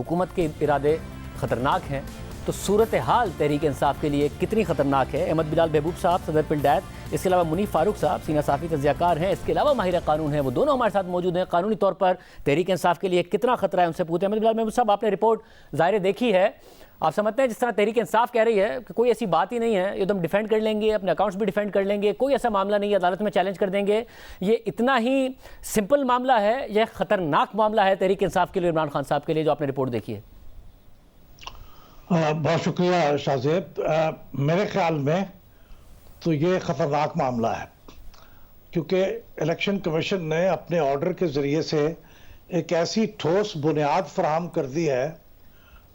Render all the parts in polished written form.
हुकूमत के इरादे ख़तरनाक हैं, तो सूरत हाल तहरीक इंसाफ के लिए कितनी ख़तरनाक है। अहमद बिलाल महबूब साहब सदर पिंडैत, इसके अलावा मुनीफ फारूक साहब सीना साफ़ी तज़ियाकार हैं, इसके अलावा माहिर कानून हैं, वो दोनों हमारे साथ मौजूद हैं। कानूनी तौर पर तहरीक इंसाफ के लिए कितना खतरा है उनसे पूछते हैं। अहमद बिलाल महबूब साहब, आपने रिपोर्ट ज़ाहिर देखी है, आप समझते हैं जिस तरह तहरीक इंसाफ कह रही है कि कोई ऐसी बात ही नहीं है, एकदम डिफेंड कर लेंगे, अपने अकाउंट्स भी डिफेंड कर लेंगे, कोई ऐसा मामला नहीं है, अदालत में चैलेंज कर देंगे, ये इतना ही सिंपल मामला है, यह ख़तरनाक मामला है तहरीक इंसाफ के लिए, इमरान खान साहब के लिए, जो आपने रिपोर्ट देखी है? बहुत शुक्रिया शाहजेब। मेरे ख्याल में तो ये ख़तरनाक मामला है, क्योंकि इलेक्शन कमीशन ने अपने ऑर्डर के ज़रिए से एक ऐसी ठोस बुनियाद फराहम कर दी है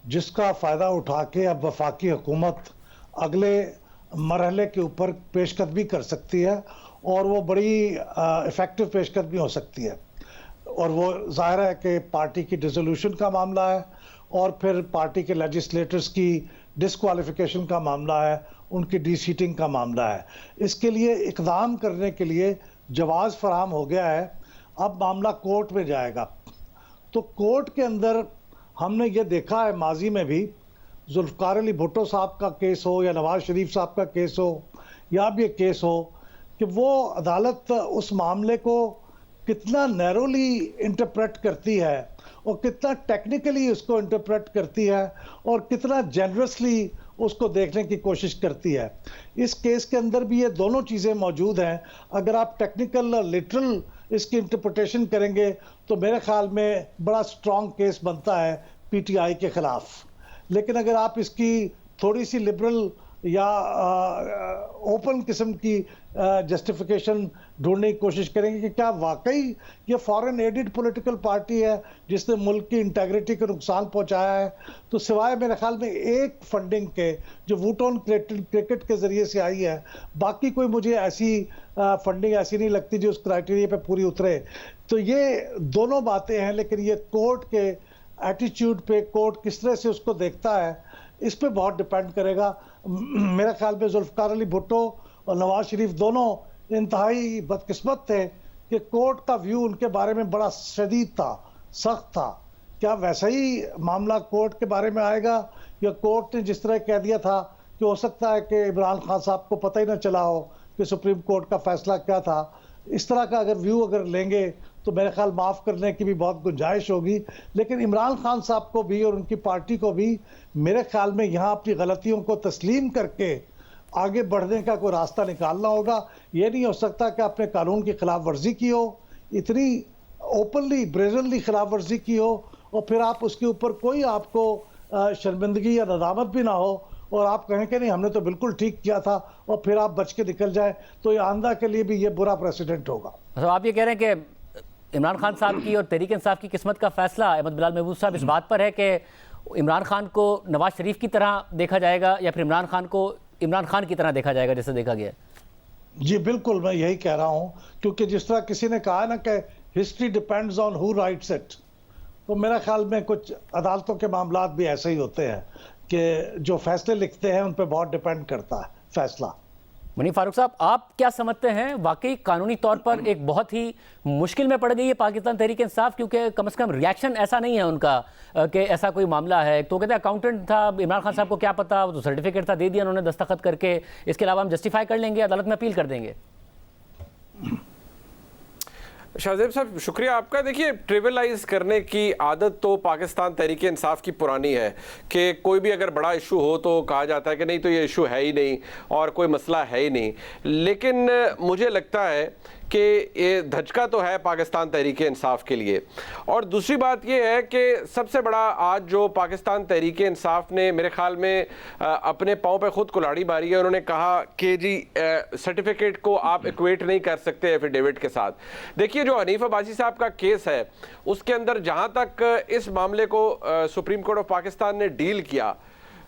जिसका फ़ायदा उठा के अब वफाकी हुकूमत अगले मरहले के ऊपर पेशकदमी कर सकती है, और वो बड़ी इफ़ेक्टिव पेशकदमी हो सकती है। और वो ज़ाहिर है कि पार्टी की डिसोल्यूशन का मामला है, और फिर पार्टी के लेजिस्लेटर्स की डिसक्वालिफिकेशन का मामला है, उनकी डी-सीटिंग का मामला है। इसके लिए इक़दाम करने के लिए जवाज़ फराहम हो गया है। अब मामला कोर्ट में जाएगा, तो कोर्ट के अंदर हमने ये देखा है माजी में भी, जुल्फ़िकार अली भुट्टो साहब का केस हो या नवाज़ शरीफ साहब का केस हो या भी एक केस हो, कि वो अदालत उस मामले को कितना नैरोली इंटरप्रेट करती है और कितना टेक्निकली उसको इंटरप्रेट करती है और कितना जेनरसली उसको देखने की कोशिश करती है। इस केस के अंदर भी ये दोनों चीज़ें मौजूद हैं। अगर आप टेक्निकल और लिटरल इसकी इंटरप्रिटेशन करेंगे तो मेरे ख्याल में बड़ा स्ट्रॉन्ग केस बनता है पीटीआई के ख़िलाफ़। लेकिन अगर आप इसकी थोड़ी सी लिबरल या ओपन किस्म की जस्टिफिकेशन ढूंढने की कोशिश करेंगे कि क्या वाकई ये फॉरेन एडेड पॉलिटिकल पार्टी है जिसने मुल्क की इंटेग्रिटी को नुकसान पहुंचाया है, तो सिवाय मेरे ख्याल में एक फंडिंग के जो वोट ऑन क्रिकेट के ज़रिए से आई है, बाकी कोई मुझे ऐसी फंडिंग ऐसी नहीं लगती जो उस क्राइटेरिया पे पूरी उतरे। तो ये दोनों बातें हैं, लेकिन ये कोर्ट के एटीट्यूड पे, कोर्ट किस तरह से उसको देखता है, इस पे बहुत डिपेंड करेगा। मेरे ख्याल में जुल्फ़िकार अली भुट्टो और नवाज शरीफ दोनों इंतहाई बदकिस्मत थे कि कोर्ट का व्यू उनके बारे में बड़ा शदीद था, सख्त था। क्या वैसा ही मामला कोर्ट के बारे में आएगा, या कोर्ट ने जिस तरह कह दिया था कि हो सकता है कि इमरान खान साहब को पता ही ना चला हो कि सुप्रीम कोर्ट का फैसला क्या था, इस तरह का अगर व्यू अगर लेंगे तो मेरे ख्याल माफ़ करने की भी बहुत गुंजाइश होगी। लेकिन इमरान खान साहब को भी और उनकी पार्टी को भी मेरे ख्याल में यहाँ अपनी गलतियों को तस्लीम करके आगे बढ़ने का कोई रास्ता निकालना होगा। ये नहीं हो सकता कि आपने कानून की खिलाफ वर्जी की हो, इतनी ओपनली ब्रेजनली खिलाफ वर्जी की हो, और फिर आप उसके ऊपर कोई आपको शर्मिंदगी या नदामत भी ना हो, और आप कहें कि नहीं हमने तो बिल्कुल ठीक किया था, और फिर आप बच के निकल जाए, तो ये आंदा के लिए भी ये बुरा प्रेसिडेंट होगा। तो आप ये कह रहे हैं कि इमरान खान साहब की और तहरीक इंसाफ की किस्मत का फैसला अहमद बिलाल महबूब साहब इस बात पर है कि इमरान खान को नवाज शरीफ की तरह देखा जाएगा या फिर इमरान खान को इमरान खान की तरह देखा जाएगा जैसे देखा गया? जी बिल्कुल, मैं यही कह रहा हूँ, क्योंकि जिस तरह किसी ने कहा ना कि history depends on who rights it, तो मेरा ख्याल में कुछ अदालतों के मामलात भी ऐसे ही होते हैं कि जो फैसले लिखते हैं उन पर बहुत डिपेंड करता है फैसला। मुनीफ फारूक साहब, आप क्या समझते हैं, वाकई कानूनी तौर पर एक बहुत ही मुश्किल में पड़ गई है पाकिस्तान तहरीक इंसाफ, क्योंकि कम से कम रिएक्शन ऐसा नहीं है उनका कि ऐसा कोई मामला है। तो कहते हैं अकाउंटेंट था, इमरान खान साहब को क्या पता, वो तो सर्टिफिकेट था, दे दिया उन्होंने दस्तखत करके, इसके अलावा हम जस्टिफाई कर लेंगे, अदालत में अपील कर देंगे। शाहजेब साहब शुक्रिया आपका। देखिए, ट्रिविलाइज करने की आदत तो पाकिस्तान तहरीक इंसाफ की पुरानी है कि कोई भी अगर बड़ा इशू हो तो कहा जाता है कि नहीं तो ये इशू है ही नहीं और कोई मसला है ही नहीं। लेकिन मुझे लगता है कि ये धचका तो है पाकिस्तान तहरीक इंसाफ के लिए। और दूसरी बात ये है कि सबसे बड़ा आज जो पाकिस्तान तहरीक इंसाफ ने मेरे ख्याल में अपने पाँव पे खुद कुल्हाड़ी मारी है। उन्होंने कहा कि जी सर्टिफिकेट को आप इक्वेट नहीं कर सकते एफिडेविट के साथ। देखिए, जो हनीफ अब्बासी साहब का केस है उसके अंदर जहाँ तक इस मामले को सुप्रीम कोर्ट ऑफ पाकिस्तान ने डील किया,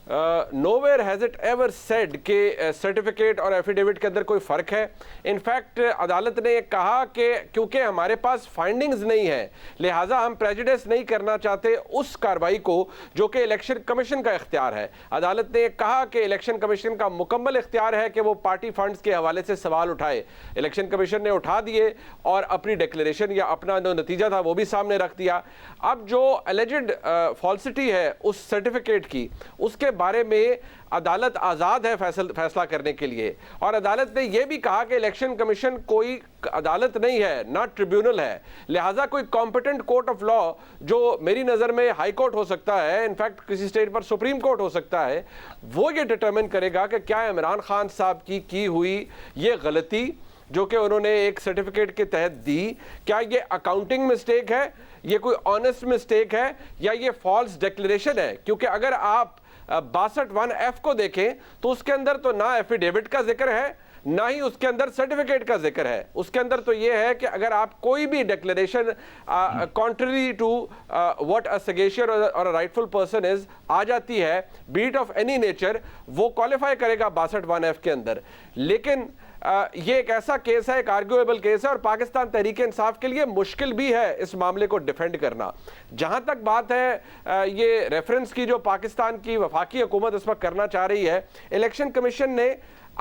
nowhere has it ever said कि सर्टिफिकेट और एफिडेविट के अंदर कोई फ़र्क है। इनफैक्ट अदालत ने कहा कि क्योंकि हमारे पास फाइंडिंग्स नहीं है, लिहाजा हम प्रेजुडिस नहीं करना चाहते उस कार्रवाई को जो कि इलेक्शन कमीशन का इख्तियार है। अदालत ने कहा कि इलेक्शन कमीशन का मुकम्मल इख्तियार है कि वो पार्टी फंड्स के हवाले से सवाल उठाए। इलेक्शन कमीशन ने उठा दिए और अपनी डिक्लेरेशन या अपना जो नतीजा था वो भी सामने रख दिया। अब जो एलिजिड फॉल्सिटी है उस सर्टिफिकेट की, उसके बारे में अदालत आज़ाद है फैसला करने के लिए। और अदालत ने यह भी कहा कि इलेक्शन कमीशन कोई अदालत नहीं है, ना ट्रिब्यूनल है, लिहाजा कोई कॉम्पिटेंट कोर्ट ऑफ लॉ जो मेरी नज़र में हाई कोर्ट हो सकता है, इनफैक्ट किसी स्टेट पर सुप्रीम कोर्ट हो सकता है, वो ये डिटरमिन करेगा कि क्या इमरान खान साहब की हुई ये गलती जो कि उन्होंने एक सर्टिफिकेट के तहत दी, क्या ये अकाउंटिंग मिस्टेक है, ये कोई ऑनेस्ट मिस्टेक है, या ये फॉल्स डिक्लेरेशन है। क्योंकि अगर आप 62(1)(f) को देखें तो उसके अंदर तो ना एफिडेविट का जिक्र है, ना ही उसके अंदर सर्टिफिकेट का जिक्र है। उसके अंदर तो यह है कि अगर आप कोई भी declaration contrary to what a sagacious और अ राइटफुल पर्सन इज आ जाती है, बीट ऑफ एनी नेचर, वो क्वालिफाई करेगा 62(1)(f) के अंदर। लेकिन ये एक ऐसा केस है, एक आर्ग्यूएबल केस है, और पाकिस्तान तहरीक इंसाफ के लिए मुश्किल भी है इस मामले को डिफेंड करना। जहां तक बात है ये रेफरेंस की जो पाकिस्तान की वफाकी हुकूमत इस वक्त करना चाह रही है, इलेक्शन कमीशन ने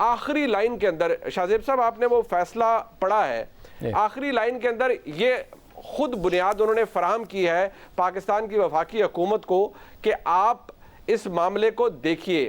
आखिरी लाइन के अंदर, शाहजेब साहब आपने वो फैसला पढ़ा है, आखिरी लाइन के अंदर ये खुद बुनियाद उन्होंने फराहम की है पाकिस्तान की वफाकी हुकूमत को कि आप इस मामले को देखिए,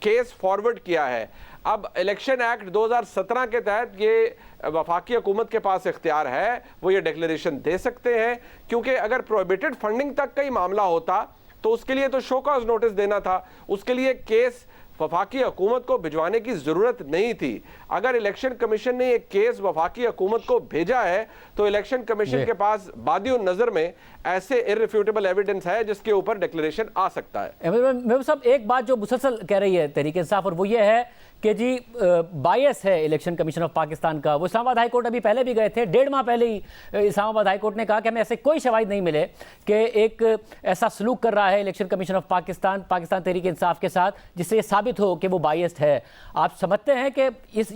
केस फॉरवर्ड किया है। अब इलेक्शन एक्ट 2017 के तहत ये वफाकी हुकूमत के पास इख्तियार है, वो ये डिक्लेरेशन दे सकते हैं, क्योंकि अगर प्रोहिबिटेड फंडिंग तक का ही मामला होता तो उसके लिए तो शो कॉज नोटिस देना था, उसके लिए केस वफाकी हुकूमत को भिजवाने की ज़रूरत नहीं थी। अगर इलेक्शन कमीशन ने एक केस वफाकी हुकूमत को भेजा है तो इलेक्शन कमीशन के पास बादी नज़र में ऐसे इररिफ्यूटेबल एविडेंस है जिसके ऊपर डिक्लेरेशन आ सकता है। महबूब साहब, एक बात जो मुसलसल कह रही है तहरीक इंसाफ, और वो ये है कि जी बायस है इलेक्शन कमीशन ऑफ पाकिस्तान का। वो इस्लामाबाद हाई कोर्ट अभी पहले भी गए थे, 1.5 माह पहले ही इस्लामाबाद हाई कोर्ट ने कहा कि हमें ऐसे कोई शवाहिद नहीं मिले कि एक ऐसा सलूक कर रहा है election commission of Pakistan Tehreek Insaf के साथ जिससे ये साबित हो कि वो बायस्ड है। आप समझते हैं कि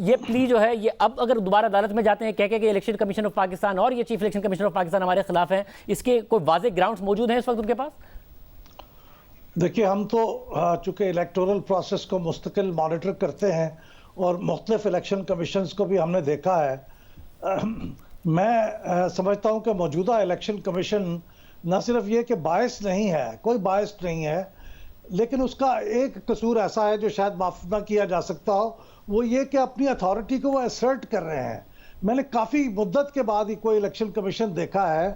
ये प्ली जो है, ये अब अगर दोबारा अदालत में जाते हैं कह के कि इलेक्शन कमीशन ऑफ पाकिस्तान और ये chief election commission of Pakistan हमारे खिलाफ हैं, इसके कोई वाज़ेह ग्राउंड्स मौजूद हैं इस वक्त उनके पास? देखिए, हम तो चूंकि इलेक्टोरल प्रोसेस को मुस्तकिल मॉनिटर करते हैं और मुख्तलिफ इलेक्शन कमीशंस को भी हमने देखा है। मैं समझता हूं कि मौजूदा इलेक्शन कमीशन न सिर्फ ये कि बायस नहीं है, कोई बायस नहीं है, लेकिन उसका एक कसूर ऐसा है जो शायद माफ़ ना किया जा सकता हो, वो ये कि अपनी अथॉरिटी को वो असर्ट कर रहे हैं। मैंने काफ़ी मुद्दत के बाद ही कोई इलेक्शन कमीशन देखा है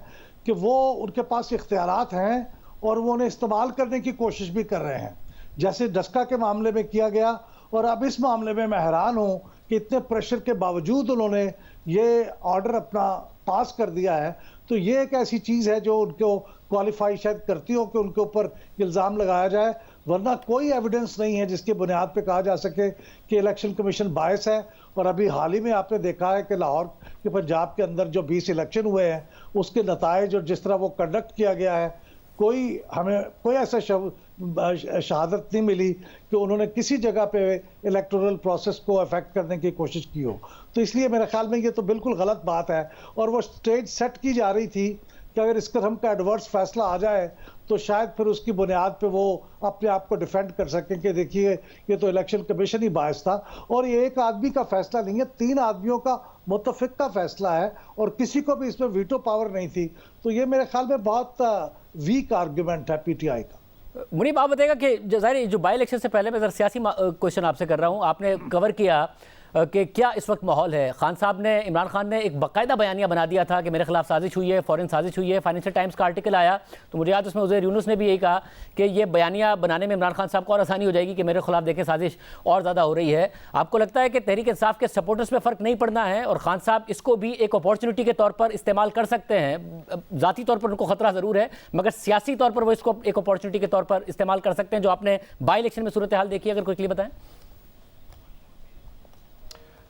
कि वो उनके पास इख्तियारात हैं और वो उन्हें इस्तेमाल करने की कोशिश भी कर रहे हैं, जैसे डस्का के मामले में किया गया। और अब इस मामले में मैं हैरान हूं कि इतने प्रेशर के बावजूद उन्होंने ये ऑर्डर अपना पास कर दिया है। तो ये एक ऐसी चीज़ है जो उनको क्वालिफाई शायद करती हो कि उनके ऊपर इल्ज़ाम लगाया जाए, वरना कोई एविडेंस नहीं है जिसके बुनियाद पे कहा जा सके कि इलेक्शन कमीशन बायस है। और अभी हाल ही में आपने देखा है कि लाहौर के पंजाब के अंदर जो 20 इलेक्शन हुए हैं उसके नताइज और जिस तरह वो कंडक्ट किया गया है, हमें कोई ऐसा शहादत नहीं मिली कि उन्होंने किसी जगह पे इलेक्टोरल प्रोसेस को अफेक्ट करने की कोशिश की हो। तो इसलिए मेरे ख्याल में ये तो बिल्कुल गलत बात है। और वो स्टेज सेट की जा रही थी कि अगर इस किस्म का एडवर्स फैसला आ जाए तो शायद फिर उसकी बुनियाद पे वो अपने आप को डिफेंड कर सकें कि देखिए ये तो इलेक्शन कमीशन ही बायस था। और ये एक आदमी का फैसला नहीं है, 3 आदमियों का मुत्तफिक का फैसला है और किसी को भी इसमें वीटो पावर नहीं थी। तो ये मेरे ख्याल में बहुत वीक आर्ग्यूमेंट है पीटीआई का। मुनीब, आप बताइएगा कि ज़ाहिर जो बाई इलेक्शन से पहले मैं ज़रा सियासी क्वेश्चन आपसे कर रहा हूँ, आपने कवर किया कि क्या इस वक्त माहौल है। खान साहब ने, इमरान खान ने एक बाकायदा बयानिया बना दिया था कि मेरे खिलाफ साजिश हुई है, फॉरेन साजिश हुई है। फाइनेंशियल टाइम्स का आर्टिकल आया तो मुझे याद उसमें उज़ैर यूनुस ने भी यही कहा कि ये बयानिया बनाने में इमरान खान साहब को और आसानी हो जाएगी कि मेरे खिलाफ देखें साजिश और ज़्यादा हो रही है। आपको लगता है कि तहरीक इंसाफ के सपोर्टर्स में फ़र्क नहीं पड़ना है और खान साहब इसको भी एक अपॉर्चुनिटी के तौर पर इस्तेमाल कर सकते हैं? ज़ाती तौर पर उनको खतरा ज़रूर है, मगर सियासी तौर पर वो इसको एक अपॉर्चुनिटी के तौर पर इस्तेमाल कर सकते हैं। जो आपने बाई इलेक्शन में सूरत हाल देखी, अगर कोई क्लियर बताएं।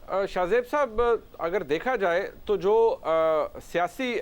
शाहजेब साहब, अगर देखा जाए तो जो सियासी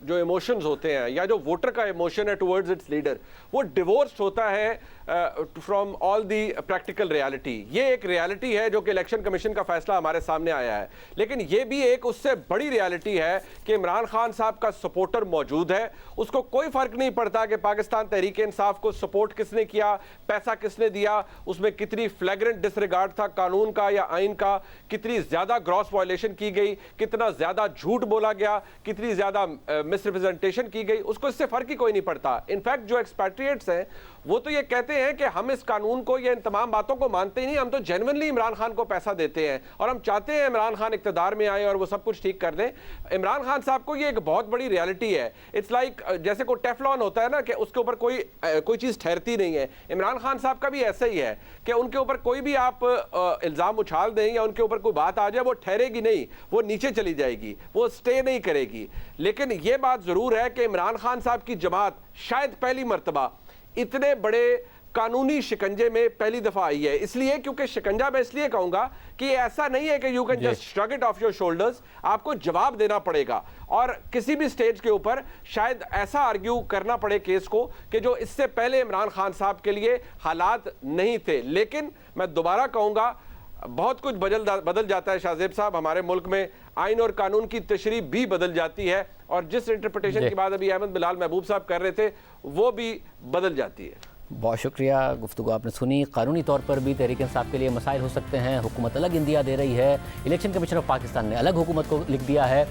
जो इमोशंस होते हैं या जो वोटर का इमोशन है टुवर्ड्स इट्स लीडर, वो डिवोर्स्ड होता है from all the practical reality. ये एक रियलिटी है जो कि इलेक्शन कमीशन का फैसला हमारे सामने आया है, लेकिन ये भी एक उससे बड़ी रियलिटी है कि इमरान खान साहब का सपोर्टर मौजूद है। उसको कोई फर्क नहीं पड़ता कि पाकिस्तान तहरीक इंसाफ को सपोर्ट किसने किया, पैसा किसने दिया, उसमें कितनी फ्लैग्रेंट डिसरिगार्ड था कानून का या आइन का, कितनी ज्यादा ग्रॉस वायलेशन की गई, कितना ज्यादा झूठ बोला गया, कितनी ज्यादा मिसरिप्रेजेंटेशन की गई, उसको इससे फर्क ही कोई नहीं पड़ता। इनफैक्ट जो एक्सपैट्रिएट्स हैं वो तो ये कहते हैं कि हम इस कानून को या इन तमाम बातों को मानते ही नहीं, हम तो जेन्युइनली इमरान खान को पैसा देते हैं और हम चाहते हैं इमरान खान इक्तदार में आए और वो सब कुछ ठीक कर दें। इमरान खान साहब को ये एक बहुत बड़ी रियलिटी है। इट्स लाइक जैसे कोई टेफलॉन होता है ना कि उसके ऊपर कोई चीज ठहरती नहीं है। इमरान खान साहब का भी ऐसा ही है कि उनके ऊपर कोई भी आप इल्जाम उछाल दें या उनके ऊपर कोई बात आ जाए, वो ठहरेगी नहीं, वो नीचे चली जाएगी, वो स्टे नहीं करेगी। लेकिन ये बात जरूर है कि इमरान खान साहब की जमात शायद पहली मर्तबा इतने बड़े कानूनी शिकंजे में पहली दफा आई है। इसलिए क्योंकि शिकंजा मैं इसलिए कहूंगा कि ऐसा नहीं है कि you can just shrug it of your shoulders, आपको जवाब देना पड़ेगा और किसी भी स्टेज के ऊपर शायद ऐसा आर्ग्यू करना पड़े केस को कि जो इससे पहले इमरान खान साहब के लिए हालात नहीं थे। लेकिन मैं दोबारा कहूंगा, बहुत कुछ बदल जाता है शाहजेब साहब। हमारे मुल्क में आइन और कानून की तशरीह भी बदल जाती है और जिस इंटरप्रिटेशन की बात अभी अहमद बिलाल महबूब साहब कर रहे थे वो भी बदल जाती है। बहुत शुक्रिया, गुफ्तगू आपने सुनी। कानूनी तौर पर भी तहरीक इंसाफ के लिए मसाइल हो सकते हैं, हुकूमत अलग इंदिया दे रही है, इलेक्शन कमीशन ऑफ पाकिस्तान ने अलग हुकूमत को लिख दिया है।